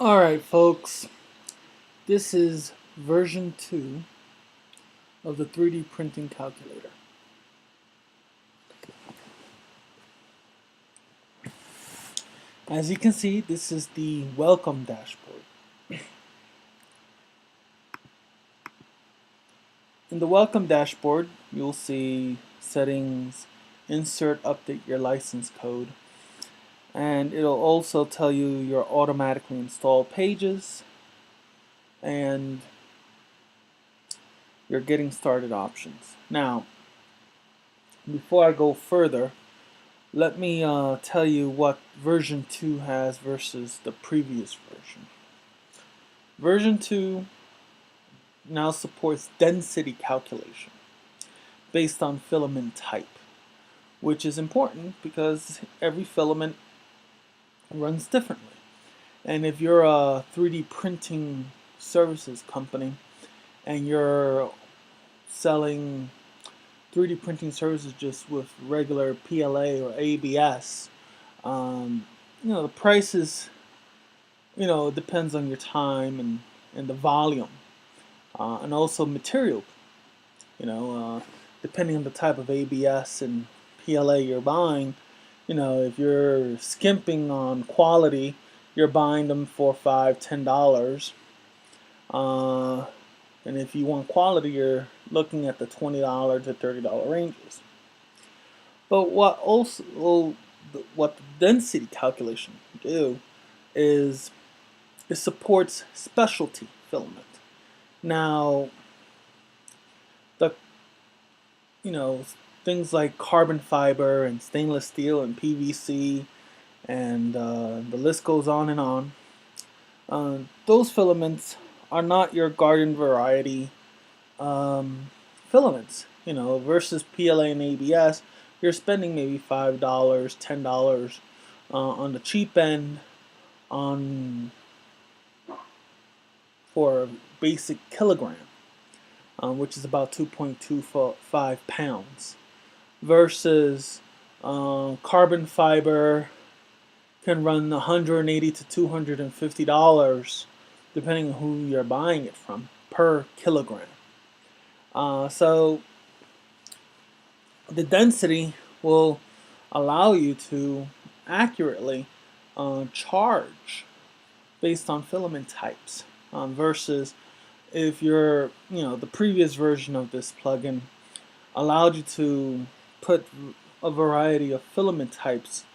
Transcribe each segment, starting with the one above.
Alright folks, this is version 2 of the 3D printing calculator. As you can see, this is the welcome dashboard. In the welcome dashboard, you'll see settings, insert, update your license code, and it'll also tell you your automatically installed pages and your getting started options. Now, before I go further, let me tell you what version 2 has versus the previous version. Version 2 now supports density calculation based on filament type, which is important because every filament runs differently. And if you're a 3D printing services company and you're selling 3D printing services just with regular PLA or ABS, the prices, it depends on your time and the volume, and also material. Depending on the type of ABS and PLA you're buying, if you're skimping on quality, you're buying them for $5, $10. And if you want quality, you're looking at the $20 to $30 ranges. But what the density calculation do is it supports specialty filament. Now, things like carbon fiber and stainless steel and PVC and the list goes on and on. Those filaments are not your garden variety filaments. Versus PLA and ABS, you're spending maybe $5, $10 on the cheap end for a basic kilogram, which is about 2.25 pounds, versus carbon fiber can run $180 to $250 depending on who you're buying it from per kilogram. So the density will allow you to accurately charge based on filament types, versus if you're, the previous version of this plugin allowed you to put a variety of filament types,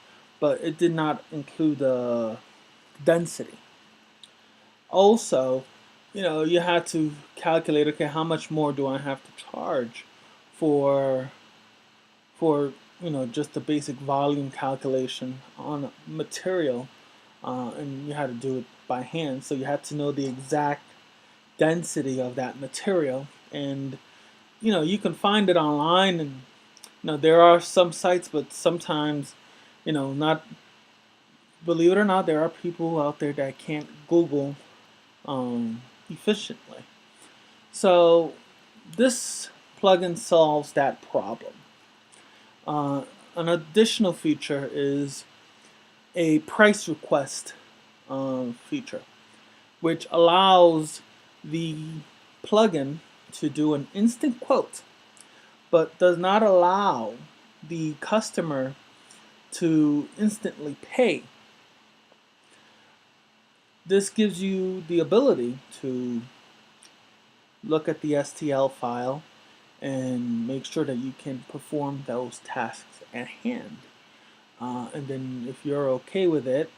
but it did not include the density. Also, you had to calculate, okay, how much more do I have to charge for just the basic volume calculation on material, and you had to do it by hand, so you had to know the exact density of that material. And you can find it online, and there are some sites, but sometimes not, believe it or not, there are people out there that can't Google efficiently. So this plugin solves that problem. An additional feature is a price request feature, which allows the plugin to do an instant quote, but does not allow the customer to instantly pay. This gives you the ability to look at the STL file and make sure that you can perform those tasks at hand. And then if you're okay with it,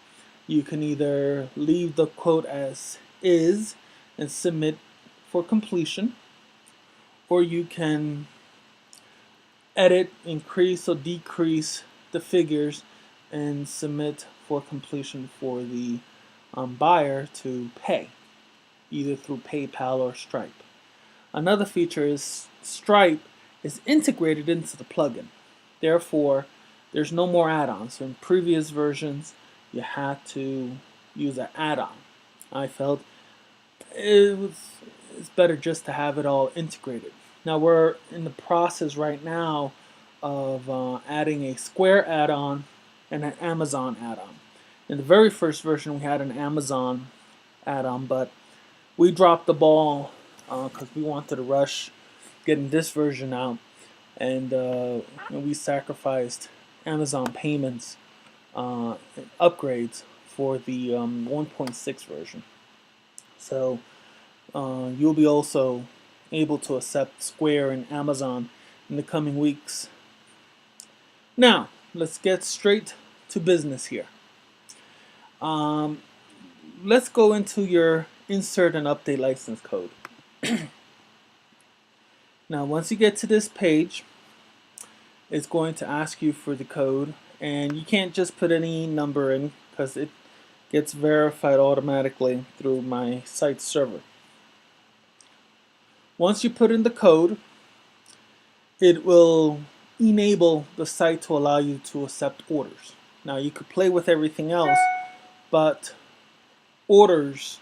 you can either leave the quote as is and submit for completion, or you can edit, increase or decrease the figures and submit for completion for the buyer to pay, either through PayPal or Stripe. Another feature is Stripe is integrated into the plugin. Therefore, there's no more add-ons. So in previous versions, you had to use an add-on. I felt it's better just to have it all integrated. Now we're in the process right now of adding a Square add-on and an Amazon add-on. In the very first version, we had an Amazon add-on, but we dropped the ball because we wanted to rush getting this version out, and we sacrificed Amazon payments and upgrades for the 1.6 version. So you'll be also able to accept Square and Amazon in the coming weeks. Now, let's get straight to business here. Let's go into your insert and update license code. Now, once you get to this page, it's going to ask you for the code, and you can't just put any number in because it gets verified automatically through my site server. Once you put in the code, it will enable the site to allow you to accept orders. Now, you could play with everything else, but orders